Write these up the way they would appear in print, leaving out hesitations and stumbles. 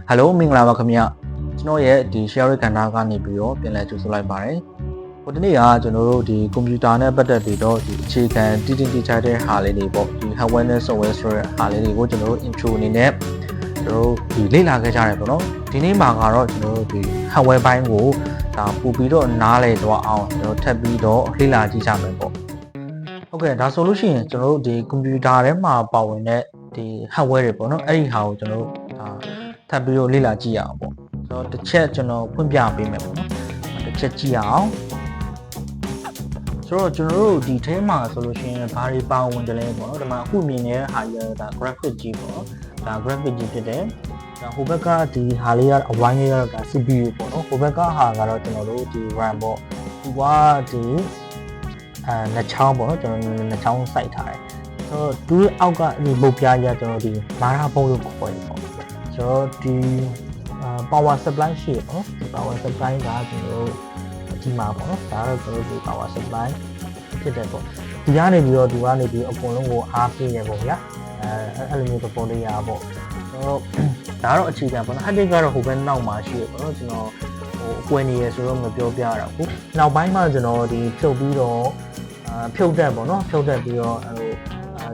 Hello မင်္ဂလာပါခင်ဗျကျွန်တော်ရဲ့ဒီ share ကဏ္ဍကနေပြီးတော့ပြန်လည်ကြိုဆိုလိုက်ပါတယ်ဟိုဒီနေ့ကကျွန်တော်တို့ဒီကွန်ပျူတာနဲ့ပတ်သက်ပြီးတော့ဒီအခြေခံတည်ချတဲ့ဟာလေးတွေပေါ့ဒီ hardware နဲ့ software ဆိုတဲ့ဟာလေးတွေကိုကျွန်တော်တို့ intro အနေနဲ့ကျွန်တော်တို့ဒီလေ့လာခဲ့ကြရတယ်ပေါ့နော်ဒီနေ့မှာကတော့ကျွန်တော်တို့ဒီ hardware ဘိုင်းကိုဒါပို့ပြီးတော့နားလည်တော့အောင်ကျွန်တော်ထပ်ပြီးတော့လေ့လာကြည့်ကြမယ်ပေါ့ဟုတ်ကဲ့ဒါဆိုလို့ရှိရင်ကျွန်တော်တို့ဒီကွန်ပျူတာထဲမှာပါဝင်တဲ့ဒီ hardware တွေပေါ့နော်အဲ့ဒီဟာကိုကျွန်တော်တို့ဒါထပ်ပြီးတော့လေ့လာကြည့်ရအောင်ပေါ့ဆိုတော့တစ်ချက်ကျွန်တော်ဖွင့်ပြပေးမယ်ပေါ့နော်တစ်ချက်ကြည့်ရအောင်ဆိုတော့ကျွန်တော်တို့ဒီထဲမှာဆိုလို့ရှိရင်ဘာတွေပါဝင်တယ်လဲပေါ့နော်ဒီမှာအခုမြင်နေတဲ့ဟာကြီးကဒါ graphic ကြီးပေါ့နော်ဒါ graphic ကြီးဖြစ်တယ်ဒါဟိုဘက်ကဒီဟာလေးကအဝိုင်းလေးကတော့ဒါ CPU ပေါ့နော်ဟိုဘက်ကဟာကတော့ကျွန်တော်တို့ဒီ RAM ပေါ့ဒီကဒီနှစ်ချောင်းပေါ့နော်ကျွန်တော်နှစ်ချောင်းစိုက်ထားတယ်ဆိုတော့ဒီအောက်ကဒီပုတ်ပြားကြီးကျွန်တော်ဒီမာရာပုံလို့ခေါ်တယ်ပေါ့ဆိုတော့ဒီ power supply ရှိရပေါ့ဒီ power supply ကကျွန်တော်တို့ဒီမှာပေါ့နော်ဒါတော့ကျွန်တော်တို့ power supply ဖြစ်တယ်ပေါ့ဒီကနေပြီးတော့ဒီကနေပြီးအကုန်လုံးကိုအားပေးရပေါ့ဗျာအဲ့လိုမျိုးပုံလေးရပေါ့ဆိုတော့ဒါတော့အခြေခံပေါ့နော် hard disk ကတော့ဟိုဘက်နောက်မှာရှိရပေါ့နော်ကျွန်တော်ဟိုအကွယ်နေရဆိုတော့မပြောပြရတော့ဘူးနောက်ပိုင်းမှာကျွန်တော်ဒီဖြုတ်ပြီးတော့ဖြုတ်တက်ပေါ့နော်ဖြုတ်တက်ပြီးတော့ဟို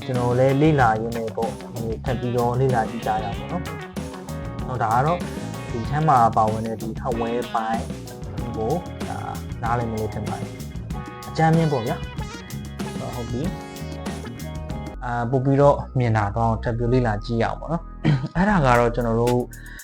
ကျွန်တော်လည်းလေ့လာရင်းနေပေါ့ဟိုထပ်ပြီးတော့လေ့လာကြည့်ကြရအောင်ပေါ့နော်ဟောဒါကတော့ဒီထမ်းမှာပါဝင်တဲ့ဒီ hardware ပိုင်းကိုဒါနားလည်မလို့ထင်ပါတယ်အကြမ်းမြင့်ပေါ့ဗျာဟုတ်ပြီပို့ပြီးတော့မြင်တာတော့ထပ်ပြီးလေ့လာကြည့်ရအောင်ပေါ့နော်အဲ့ဒါကတော့ကျွန်တော်တို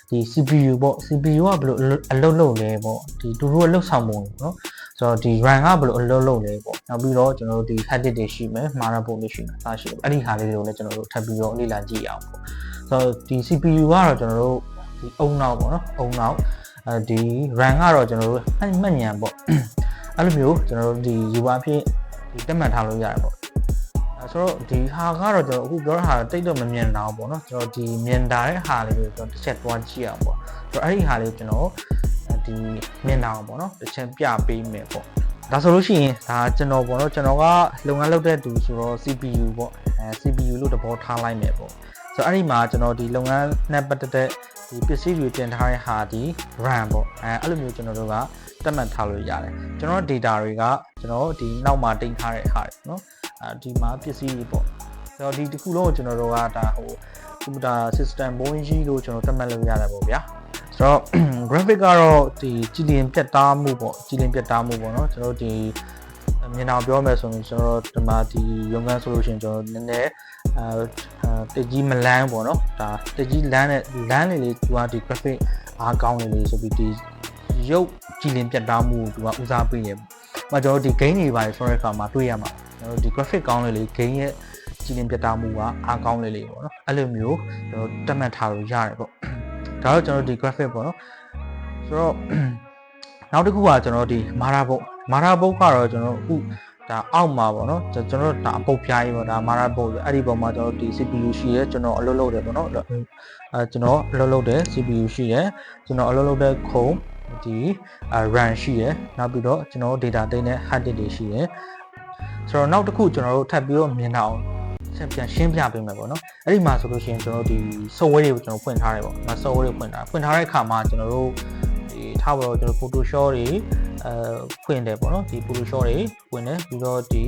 ့ဒီ CPU ပေါ့ CPU ကဘယ်လိုအလုပ်လုပ်လဲပေါ့ဒီသူတို့အလုပ်ဆောင်ပုံပေါ့နော်ဆိုတော့ဒီ RAM ကဘယ်လိုအလုပ်လုပ်လဲပေါ့နောက်ပြီးတော့ကျွန်တော်တို့ဒီ hard disk တွေရှိမယ် motherboard တွေရှိမယ်အားရှိတယ်အဲ့ဒီဟာလေးတွေကိုလည်းကျွန်တော်တို့ထပ်ပြီးတော့လေ့လာကြည့်ရအောင်ပေါ့ဆိုတော့ဒီ CPU ကတော့ကျွန်တော်တို့ဒီအုံနောက်ပေါ့နော်အုံနောက်ဒီ RAM ကတော့ကျွန်တော်တို့မှတ်ဉာဏ်ပေါ့အဲ့လိုမျိုးကျွန်တော်တို့ဒီ user အဖြစ်ဒီတက်မှတ်ထားလို့ရတယ်ပေါ့ဆိုတော့ဒီဟာကတော့ကျွန်တော်အခုပြောတာတိတ်တော့မမြင်တော့ပေါ့နော်ကျွန်တော်ဒီမြင်တာတဲ့ဟာလေးကိုကျွန်တော်တစ်ချက်တွားကြည့်အောင်ပေါ့ဆိုတော့အဲ့ဒီဟာလေးကျွန်တော်ဒီမြင်တာအောင်ပေါ့နော်တစ်ချက်ပြပေးမယ်ပေါ့ဒါဆိုလို့ရှိရင်ဒါကျွန်တော်ပေါ့နော်ကျွန်တော်ကလုပ်ငန်းလုပ်တဲ့သူဆိုတော့ CPU ပေါ့ CPU လို့သဘောထားလိုက်မယ်ပေါ့ဆိုတော့အဲ့ဒီမှာကျွန်တော်ဒီလုပ်ငန်းနဲ့ပတ်သက်တဲ့ဒီပစ္စည်းတွေတင်ထားတဲ့ဟာဒီ RAM ပေါ့အဲ့လိုမျိုးကျွန်တော်တို့ကတတ်မှတ်ထားလို့ရတယ်ကျွန်တော် data တွေကကျွန်တော်ဒီနောက်မှာတင်ထားတဲ့ဟာတွေနော်ဒီမှာပစ္စည်းတွေပေါ့ဆိုတော့ဒီတစ်ခုလုံးကိုကျွန်တော်တို့ကဒါဟို computer system ဘုံကြီးလို့ကျွန်တော်တတ်မှတ်လို့ရတယ်ပေါ့ဗျာဆိုတော့ graphic ကတော့ဒီကြည်လင်ပြတ်သားမှုပေါ့ကြည်လင်ပြတ်သားမှုပေါ့နော်ကျွန်တော်ဒီမြင်အောင်ပြောမယ်ဆိုရင်ကျွန်တော်ဒီမှာဒီရုံးခန်းဆိုလို့ရှိရင်ကျွန်တော်နည်းနည်းတက်ကြီးမလန်းပေါ့နော်ဒါတက်ကြီးလန်းတဲ့လန်းလေးသူကဒီ graphic အားကောင်းလေးဆိုပြီးဒီရုပ်ကြည်လင်ပြတ်သားမှုသူကဦးစားပေးတယ်။ကျွန်တော်ဒီ game တွေပါတယ်ဆိုတဲ့အခါမှာတွေ့ရမှာကျွန်တော်ဒီ graphic ကောင်းလေး game ရဲ့ကြည်လင်ပြတ်သားမှုကအားကောင်းလေးပေါ့နော်အဲ့လိုမျိုးကျွန်တော်တတ်မှတ်ထားလို့ရတယ်ပေါ့။ဒါတော့ကျွန်တော်ဒီ graphic ပေါ့နော်ဆိုတော့နောက်တစ်ခုကကျွန်တော်ဒီ motherboard ကတော့ကျွန်တော်အခုဒါအောက်မှာပေါ့နော်ကျွန်တော်ဒါအပုတ်ပြားကြီးပေါ့ဒါ motherboard အဲ့ဒီပုံမှာကျွန်တော်ဒီ CPU ရှိရဲကျွန်တော်အလုပ်လုပ်တယ်ပေါ့နော်ကျွန်တော်အလုပ်လုပ်တယ် CPU ရှိရဲကျွန်တော်အလုပ်လုပ်တဲ့ခုံဒီ RAM ရှိရဲနောက်ပြီးတော့ကျွန်တော် data သိမ်းတဲ့ hard disk တွေရှိရဲဆိုတော့နောက်တစ်ခုကျွန်တော်တို့ထပ်ပြီးတော့မြင်တာအောင်ပြန်ရှင်းပြပေးမယ်ပေါ့နော်အဲ့ဒီမှာဆိုလို့ရှိရင်ကျွန်တော်ဒီ software တွေကိုကျွန်တော်ဖွင့်ထားတယ်ပေါ့။ software တွေဖွင့်ထားတဲ့အခါမှာကျွန်တော်တို့ဒီထားပါတော့ကျွန်တော် Photoshop တွေဖွင့်တယ်ပေါ့နော်ဒီ Photoshop တွေဖွင့်တယ်ပြီးတော့ဒ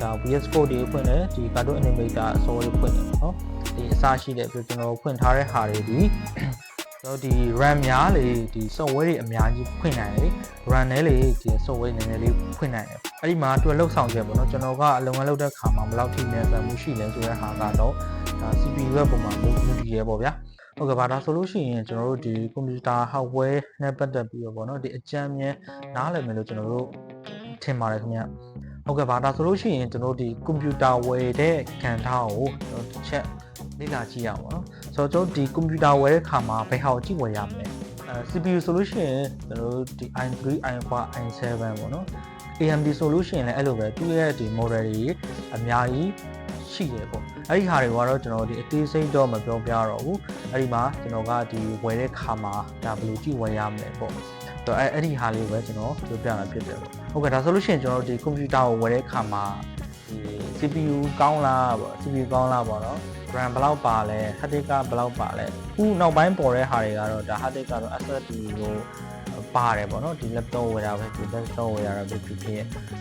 ီဒါ VS Code တွေဖွင့်တယ်ဒီ Cartoon Animator software တွေဖွင့်တယ်ပေါ့နော်ဒီအစားရှိတယ်ပြီးကျွန်တော်ဖွင့်ထားတဲ့ဟာတွေဒီကျွန်တော်ဒီ RAM များလေဒီ software တွေအများကြီးဖွင့်နိုင်တယ် RAM နဲ့လေဒီ software နည်းနည်းလေးဖွင့်နိုင်တယ်အဲ့ဒီမှာသူကလောက်ဆောင်ချက်ပေါ့နော်ကျွန်တော်ကအလုပ်ငန်းလုပ်တဲ့ခါမှာဘယ်လောက်ထိမြန်ဆန်မှုရှိလဲဆိုတဲ့ဟာကတော့ဒါ CPU ရဲ့ပုံမှာမူတည်ရဲပေါ့ဗျာဟုတ်ကဲ့ပါဒါဆိုလို့ရှိရင်ကျွန်တော်တို့ဒီ computer hardware နဲ့ပတ်သက်ပြီးတော့ပေါ့နော်ဒီအကြမ်းမြင်နားလည်မယ်လို့ကျွန်တော်တို့ထင်ပါတယ်ခင်ဗျဟုတ်ကဲ့ပါဒါဆိုလို့ရှိရင်ကျွန်တော်ဒီ computer ဝယ်တဲ့ခံထားကိုကျွန်တော်တစ်ချက်လေ့လာကြည့်ရအောင်ပေါ့နော်ဆိုတော့ကျွန်တော်ဒီ computer ဝယ်တဲ့ခါမှာဘယ်ဟာကိုကြည့်ဝယ်ရမလဲCPU ဆိုလို့ရှိရင်ကျွန်တော်တို့ဒီ i3 i5 i7 ပေါ့နော် AMD ဆိုလို့ရှိရင်လည်းအဲ့လိုပဲသူ့ရဲ့ဒီ model တွေအများကြီးရှိတယ်ပေါ့အဲ့ဒီဟာတွေကတော့ကျွန်တော်ဒီအသေးစိတ်တော့မပြောပြတော့ဘူးအဲ့ဒီမှာကျွန်တော်ကဒီဝယ်တဲ့ခါမှာဒါဘယ်လိုကြည့်ဝယ်ရမလဲပေါ့ဆိုတော့အဲ့ဒီဟာလေးပဲကျွန်တော်ပြောပြတာဖြစ်တယ်ပေါ့ဟုတ်ကဲ့ဒါဆိုလို့ရှိရင်ကျွန်တော်ဒီ computer ကိုဝယ်တဲ့ခါမှာ CPU ကောင်းလားပေါ့ CPU ကောင်းလားပေါ့နော် RAM ဘယ်လောက်ပါလဲ hard disk ကဘယ်လောက်ပါလဲအခုနောက်ပိုင်းပေါ်တဲ့ဟာတွေကတော့ဒါ hard disk ကတော့ SSD ကိုပါတယ်ပေါ့နော်ဒီ laptop ဝယ်တာပဲဒီ desktop ဝယ်ရတာပဲဖြစ်ဖြစ်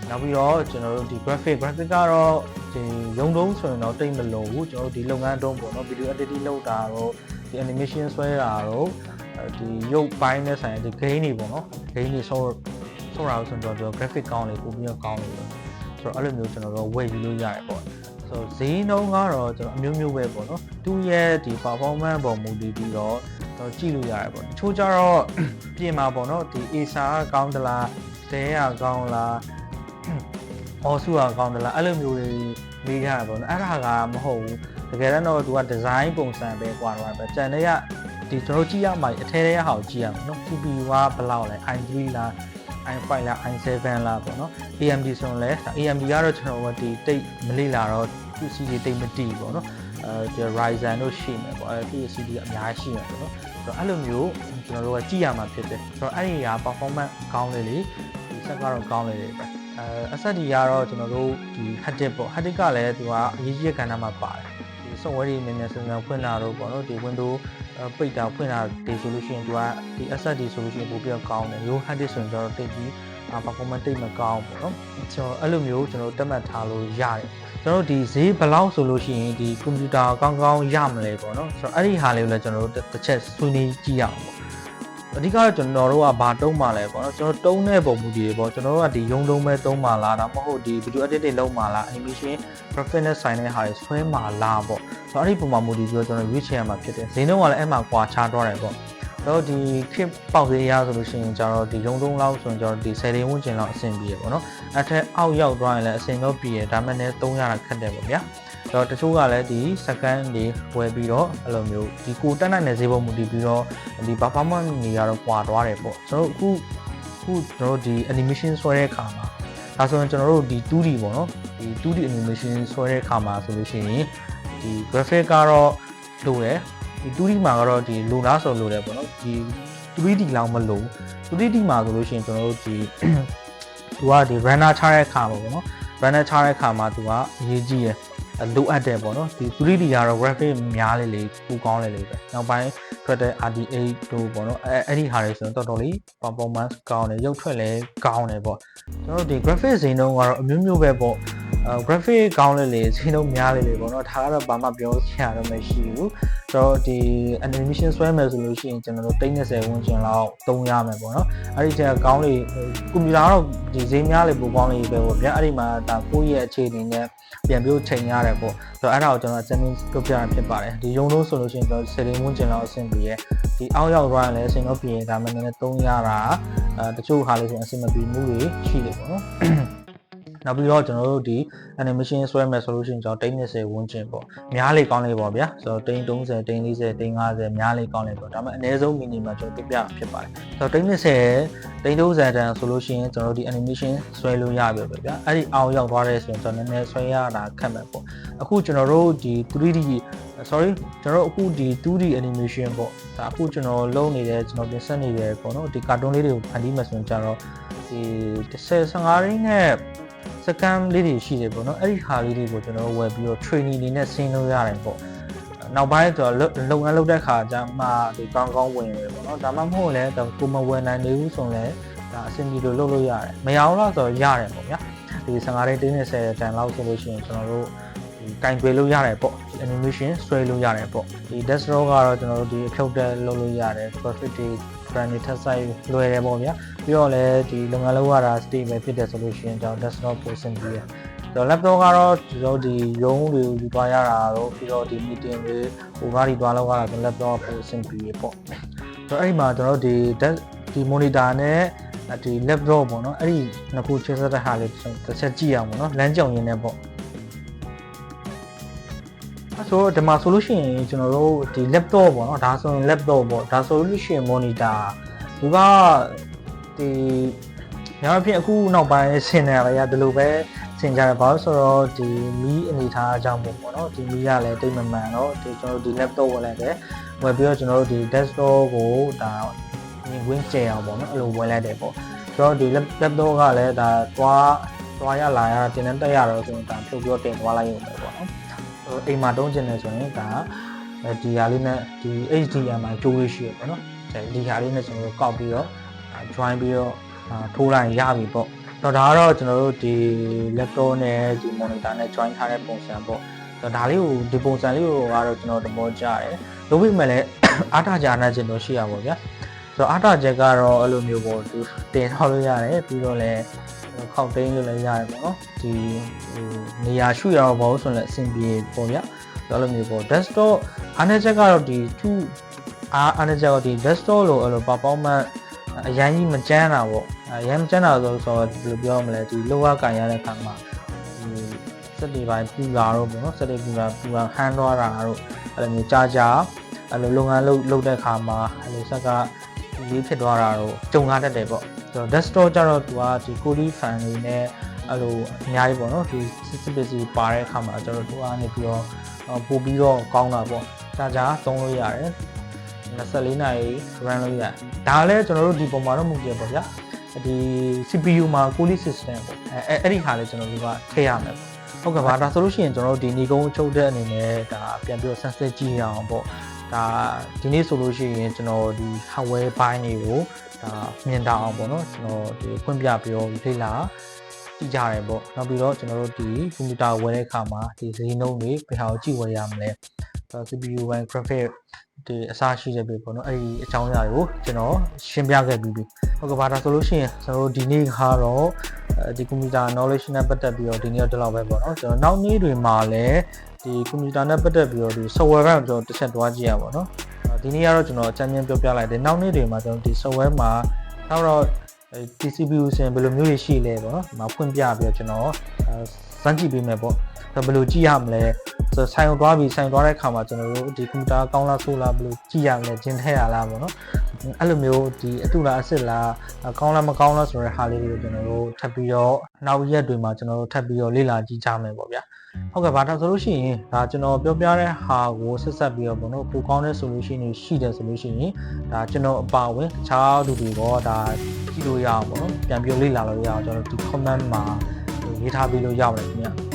နောက်ပြီးတော့ကျွန်တော်တို့ဒီ graphic ကတော့ဒီရုံတုံးဆိုရင်တော့တိတ်မလို့ဘူးကျွန်တော်တို့ဒီလုပ်ငန်းတုံးပေါ့နော် video editing လုပ်တာတော့ဒီ animation ဆွဲတာတော့ဒီရုပ်ပိုင်းနဲ့ဆိုင်ဒီ game တွေပေါ့နော် game တွေဆော့တာဆိုတော့ graphic ကောင်းလေပိုပြီးတော့ကောင်းလေဆိုတော့အဲ့လိုမျိုးကျွန်တော်တို့ဝယ်ယူလို့ရတယ်ပေါ့ဆိုဈေးနှုန်းကတော့ကျွန်တော်အမျိုးမျိုးပဲပေါ့နော်သူ့ရဲ့ဒီ performance ပေါ်မူတည်ပြီးတော့ကြည့်လို့ရတယ်ပေါ့တချို့ကျတော့ပြင်မှာပေါ့နော်ဒီ Acer ကောင်းသလား Dell ကောင်းလား Asus ကောင်းသလားအဲ့လိုမျိုးတွေမေးကြတာပေါ့နော်အဲ့ဒါကမဟုတ်ဘူးတကယ်တော့သူက design ပုံစံပဲကွာတော့ပဲကျန်တဲ့ကဒီကျွန်တော်ကြည့်ရမှာအထဲထဲဟာကိုကြည့်ရမှာနော် CPU ကဘယ်လောက်လဲ i3 လား i5 လား i7 လားပေါ့နော် AMD ဆိုရင်လည်း AMD ကတော့ကျွန်တော်တို့ဒီတိတ်မလေ့လာတော့သူ CD တိတ်မတီးပေါ့နော်ဒီ Ryzen တို့ရှိမယ်ပေါ့သူ CD အများကြီးရှိမယ်ပေါ့နော်ဆိုတော့အဲ့လိုမျိုးကျွန်တော်တို့ကကြည့်ရမှာဖြစ်တယ်ဆိုတော့အဲ့ဒီက performance ကောင်းလေလေဒီဆက်ကတော့ကောင်းလေလေပဲSSD ကတော့ကျွန်တော်တို့ဒီ hard disk ပေါ့ hard disk ကလည်းသူကအရေးကြီးတဲ့ကဏ္ဍမှာပါတယ်ဒီ software တွေမြန်မြန်ဆန်ဆန်ဖွင့်တာတော့ပေါ့နော်ဒီ Windows ပိတ်တာဖွင့်တာဒီဆိုလို့ရှိရင်သူကဒီ SSD ဆိုလို့ရှိရင်ပိုပြီးတော့ကောင်းတယ်ရိုး hard disk ဆိုရင်တော့တိတ်ပြီးperformance တိတ်မကောင်းပေါ့နော်ဆိုတော့အဲ့လိုမျိုးကျွန်တော်တက်မှတ်ထားလို့ရတယ်ကျွန်တော်ဒီဈေးဘယ်လောက်ဆိုလို့ရှိရင်ဒီကွန်ပျူတာကောင်းကောင်းရမလဲပေါ့နော်ဆိုတော့အဲ့ဒီဟာလေးကိုလည်းကျွန်တော်တို့တစ်ချက်ဆွေးနွေးကြည့်ရအောင်ပေါ့အဓိကတော့ကျွန်တော်တို့ကဘာတုံးမှလဲပေါ့နော်ကျွန်တော်တုံးတဲ့ပုံမူတည်ပေါ့ကျွန်တော်တို့ကဒီရုံတုံးပဲတုံးမှလားဒါမှမဟုတ်ဒီ video edit တွေလုပ်မှလား animation graphic နဲ့ဆိုင်တဲ့ဟာတွေဆွဲမှလားပေါ့ဆိုတော့အဲ့ဒီပုံမှာမူတည်ပြီးတော့ကျွန်တော်ရွေးချယ်ရမှာဖြစ်တယ်ဈေးနှုန်းကလည်းအဲ့မှာကွာခြားသွားတယ်ပေါ့တော့ဒီ clip ပေါက်သေးရဆိုလို့ရှိရင်ကျတော့ဒီရုံတုံးလောက်ဆိုရင်ကျတော့ဒီ10တိန်ဝန်းကျင်လောက်အဆင်ပြေရပေါ့နော်အဲ့ထက်အောက်ရောက်သွားရင်လည်းအဆင်တော့ပြေရဒါမှမဟုတ်300တာခက်တယ်ပေါ့ဗျာတော့တချို့ကလည်းဒီ second တွေဝယ်ပြီးတော့အဲ့လိုမျိုးဒီကိုတက်နိုင်တဲ့ဈေးပေါ်မူတည်ပြီးတော့ဒီ performance တွေကတော့ကွာသွားတယ်ပေါ့ကျွန်တော်တို့အခုကျွန်တော်တို့ဒီ animation ဆွဲတဲ့အခါမှာဒါဆိုရင်ကျွန်တော်တို့ဒီ 2D ပေါ့နော်ဒီ 2D animation ဆွဲတဲ့အခါမှာဆိုလို့ရှိရင်ဒီ graphic ကတော့လိုတယ်ဒီ 2D မှာကတော့ဒီလိုလားဆိုလိုတယ်ပေါ့နော်ဒီ 3D လောက်မလို 3D မှာဆိုလို့ရှိရင်ကျွန်တော်တို့ဒီသူကဒီ runner ချတဲ့အခါပေါ့နော် runner ချတဲ့အခါမှာသူကအရေးကြီးတယ်လိုအပ်တယ်ပေါ့နော်ဒီ 3D ကတော့ graphic များလေပူကောင်းလေပဲနောက်ပိုင်းထွက်တဲ့ RDA တို့ပေါ့နော်အဲ့ဒီဟာတွေဆိုရင်တော်တော်လေး performance ကောင်းတယ်ရုပ်ထွက်လည်းကောင်းတယ်ပေါ့ကျွန်တော်တို့ဒီ graphic ဈေးနှုန်းကတော့အမျိုးမျိုးပဲပေါ့graphic ကောင်းလေဈေးနှုန်းများလေပေါ့နော်ဒါကတော့ဘာမှပြောချင်ရတော့မရှိဘူးဆိုတော့ဒီ animation ဆွဲမယ်ဆိုလို့ရှိရင်ကျွန်တော်တို့30ဝန်းကျင်လောက်သုံးရမယ်ပေါ့နော်အဲ့ဒီကျကောင်းလေကွန်ပျူတာကတော့ဒီဈေးများလေပိုကောင်းလေပဲပေါ့ဗျာအဲ့ဒီမှာဒါကိုယ့်ရဲ့အခြေအနေနဲ့ပြန်ပြီးချိန်ရတယ်ပေါ့ဆိုတော့အဲ့ဒါကိုကျွန်တော်အစမ်းပြပြရဖြစ်ပါတယ်ဒီရုံလို့ဆိုလို့ရှိရင်ကျွန်တော်10တိန်ဝန်းကျင်လောက်အဆင်ပြေရဲ့ဒီအောက်ရောက်သွားရင်လည်းအဆင်တော့ပြေဒါမှမဟုတ်လည်း300တာတချို့ဟာလေးဆိုအဆင်မပြေမှုတွေရှိတယ်ပေါ့နော်နောက်ပြီးတော့ကျွန်တော်တို့ဒီ animation ဆွဲမယ်ဆိုလို့ရှိရင်ကျွန်တော်30ဝန်းကျင်ပေါ့များလေကောင်းလေပေါ့ဗျာဆိုတော့30 40 50 များလေကောင်းလေပေါ့ဒါပေမဲ့အနည်းဆုံး minimum ကျွန်တော်ပြပြဖြစ်ပါတယ်ဆိုတော့30 30တန်ဆိုလို့ရှိရင်ကျွန်တော်တို့ဒီ animation ဆွဲလို့ရပြီပဲဗျာအဲ့ဒီအောင်ရောက်သွားတဲ့ဆိုရင်ကျွန်တော်နည်းနည်းဆွဲရတာခက်မယ်ပေါ့အခုကျွန်တော်တို့ဒီ 3D sorry ကျွန်တော်တို့အခုဒီ 2D animation ပေါ့ဒါအခုကျွန်တော်လုပ်နေတဲ့ကျွန်တော်ပြင်ဆက်နေတယ်ပေါ့နော်ဒီ cartoon လေးတွေကိုဖန်တီးမယ်ဆိုရင်ကျတော့ဒီ15ရင်းနဲ့စကန်လေးတွေရှိတယ်ပေါ့နော်အဲ့ဒီဟာလေးတွေကိုကျွန်တော်တို့ဝယ်ပြီးတော့ training တွေနဲ့ဆင်းလို့ရတယ်ပေါ့နောက်ပိုင်းကျတော့လုပ်ငန်းလုပ်တဲ့ခါကျမှဒီကောင်းကောင်းဝင်ရပေါ့နော်ဒါမှမဟုတ်လည်းကိုမဝင်နိုင်သေးဘူးဆိုရင်လည်းဒါအဆင်ပြေလို့လုပ်လို့ရတယ်မရအောင်လို့ဆိုတော့ရတယ်ပေါ့ဗျာဒီ15တိန်30တန်လောက်ဆိုလို့ရှိရင်ကျွန်တော်တို့ဒီကင်တွယ်လို့ရတယ်ပေါ့ဒီ animation ဆွဲလို့ရတယ်ပေါ့ဒီ desktop ကတော့ကျွန်တော်တို့ဒီအဖြုတ်တက်လုပ်လို့ရတယ် graphic တွေ brand ထပ်ဆိုင်လွယ်တယ်ပေါ့ဗျာပြီးတော့လည်းဒီလုပ်ငန်းလုပ်ရတာ stable ဖြစ်တယ်ဆိုလို့ရှိရင်ကျွန်တော် desktop ကိုဆင်ပြေတယ်ဆိုတော့ laptop ကတော့ကျွန်တော်ဒီရုံးတွေယူသွားရတာတော့ပြီးတော့ဒီ meeting တွေဟိုဘာတွေသွားလောက်ရတာကျွန်တော် laptop ကိုဆင်ပြေပေါ့ဆိုတော့အဲ့ဒီမှာကျွန်တော်ဒီ monitor နဲ့ဒီ laptop ပေါ့နော်အဲ့ဒီနှစ်ခုချိတ်ဆက်တဲ့ဟာလေးတစ်ချက်ကြည့်အောင်ပေါ့နော်လမ်းကြောင်ရင်းနဲ့ပေါ့ဆိုတော့ဒီမှာဆိုလို့ရှိရင်ကျွန်တော်တို့ဒီ laptop ပေါ့နော်ဒါဆိုရင် laptop ပေါ့ဒါဆိုလို့ရှိရင် monitor ဒီကဒီညအဖြစ်အခုနောက်ပိုင်းဆင်နေရတာဒီလိုပဲဆင်ကြတယ်ဘာလို့ဆိုတော့ဒီမီးအနေထားအကြောင်းပေါ့နော်ဒီမီးကလည်းတိတ်မမှန်တော့ဒီကျွန်တော်တို့ဒီ laptop ဝယ်လိုက်တယ်ဝယ်ပြီးတော့ကျွန်တော်တို့ဒီ desktop ကိုဒါမြင်ကွင်းကျအောင်ပေါ့နော်အဲ့လိုဝယ်လိုက်တယ်ပေါ့ဆိုတော့ဒီ laptop ကလည်းဒါသွား သွားရလာရတင်တဲ့တက်ရတော့ဆိုရင်ဒါဖြုတ်ပြီးတင်သွားလိုက်ရုံပဲပေါ့နော်အိမ်မှာတုံးကျင်နေဆိုရင်ဒါဒီဟာလေးနဲ့ဒီ HDMI ကြိုးလေးရှိရပေါ့နော်ဒီဟာလေးနဲ့ကျွန်တော်တို့ကောက်ပြီးတော့ join ပြီးတော့ထိုးလိုက်ရပြီပေါ့တော့ဒါကတော့ကျွန်တော်တို့ဒီ laptop နဲ့ဒီ monitor နဲ့ join ထားတဲ့ပုံစံပေါ့ဒါလေးကိုဒီပုံစံလေးကိုကတော့ကျွန်တော်သဘောကျတယ်လုပ်ပြီးမှလည်းအားထားကြနာကျင်တော့ရှိရပါဗျာဆိုတော့အားထားချက်ကတော့အဲ့လိုမျိုးပေါ့သူတင်ထောက်လို့ရတယ်ပြီးတော့လည်းခောက်သိမ်းလို့လည်းရတယ်ပေါ့နော်ဒီနေရာရွှေ့ရတော့ဘောဆိုရင်လည်းအဆင်ပြေပေါ့ဗျာအဲ့လိုမျိုးပေါ့ desktop အားနေချက်ကတော့ဒီအားနေချက်ကတော့ဒီ desktop လို့အဲ့လို performance အရင်ကြီးမကျန်းတာပေါ့အရင်မကျန်းတာဆိုတော့ဘယ်လိုပြောမလဲဒီ lower ကန်ရတဲ့ခါမှာဒီစက်တွေပိုင်းပူလာတော့ပေါ့နော်စက်တွေပူလာဟန်းသွားတာတို့အဲ့လိုမျိုးကြာအဲ့လိုလုပ်ငန်းလုပ်တဲ့ခါမှာအဲ့လိုစက်ကရေးဖြစ်သွားတာတို့ကြုံရတတ်တယ်ပေါ့ဆိုတော့ desktop ကျတော့သူကဒီ Kodi fan လေးနဲ့အဲ့လိုအများကြီးပေါ့နော်ဒီစစ်ပစ္စည်းပါတဲ့အခါမှာကျတော့သူကနေပြီးတော့ပို့ပြီးတော့ကောင်းတာပေါ့ကြာသုံးလို့ရတယ်24နာရီ run လို့ရတယ်ဒါလည်းကျွန်တော်တို့ဒီပုံမှာတော့မဟုတ်ပြပေါ့ဗျာဒီ CPU မှာ Kodi system ပေါ့အဲ့ဒီခါလေးကျွန်တော်တို့ကထည့်ရမယ်ပေါ့ဟုတ်ကဲ့ပါဒါဆိုလို့ရှိရင်ကျွန်တော်တို့ဒီနေကုန်းချုပ်တဲ့အနေနဲ့ဒါပြန်ပြီးတော့ sensitive ကြည့်ရအောင်ပေါ့ဒါဒီနေ့ဆိုလို့ရှိရင်ကျွန်တော်ဒီ hardware ဘိုင်းတွေကိုဒါမြင်တာအောင်ပေါ့နော်ကျွန်တော်ဒီဖွင့်ပြပြီးတော့လေ့လာကြည့်ကြရတယ်ပေါ့နောက်ပြီးတော့ကျွန်တော်တို့ဒီ computer ဝယ်တဲ့အခါမှာဒီဈေးနှုန်းတွေဘယ်ဟာကိုကြည့်ဝယ်ရမလဲ CPU ဘိုင်း graphic ဒီအစားရှိတဲ့ပြီပေါ့နော်အဲ့ဒီအကြောင်းအရာတွေကိုကျွန်တော်ရှင်းပြခဲ့ပြီးပြီဟုတ်ကဲ့ပါဒါဆိုလို့ရှိရင်ကျွန်တော်တို့ဒီနေ့ကတော့ဒီ computer knowledge နဲ့ပတ်သက်ပြီးတော့ဒီနေ့တော့ဒီလောက်ပဲပေါ့နော်ကျွန်တော်နောက်နေ့တွေမှာလည်းဒီ computer နဲ့ပတ်သက်ပြီးတော့ဒီ software ကိုကျွန်တော်တစ်ချက်တွားကြည့်ရပါတော့ဒီနေ့ကတော့ကျွန်တော်အကြမ်းမြင်ပြောပြလိုက်တယ်နောက်နေ့တွေမှာကျွန်တော်ဒီ software မှာတော့ဒီ CPU စင်ဘယ်လိုမျိုးတွေရှိလဲပေါ့နော်ဒီမှာဖွင့်ပြပြီးတော့ကျွန်တော်စမ်းကြည့်ပေးမယ်ပေါ့ဘယ်လိုကြည့်ရမလဲဆိုဆိုင်ကိုသွားပြီးဆိုင်သွားတဲ့အခါမှာကျွန်တော်တို့ဒီ computer ကောင်းလားဆိုးလားဘယ်လိုကြည့်ရမလဲဂျင်းထည့်ရလားပေါ့နော်အဲ့လိုမျိုးဒီအတူလားအစ်စ်လားကောင်းလားမကောင်းလားဆိုတဲ့ဟာလေးတွေကိုကျွန်တော်တို့ထပ်ပြီးတော့နောက်ရက်တွေမှာကျွန်တော်တို့ထပ်ပြီးတော့လေ့လာကြည့်ကြမယ်ပေါ့ဗျာဟုတ်ကဲ့ပါဒါဆိုလို့ရှိရင်ဒါကျွန်တော်ပြောပြတဲ့ဟာကိုဆက်ပြီးတော့ပေါ့နော်ပိုကောင်းတဲ့ solution တွေရှိတယ်ဆိုလို့ရှိရင်ဒါကျွန်တော်အပါဝင်တခြားသူတွေတော့ဒါကြည့်လို့ရအောင်ပေါ့နော်ပြန်ပြီးလေ့လာလို့ရအောင်ကျွန်တော်ဒီ comment မှာရေးထားပြီးလို့ရပါတယ်ခင်ဗျာ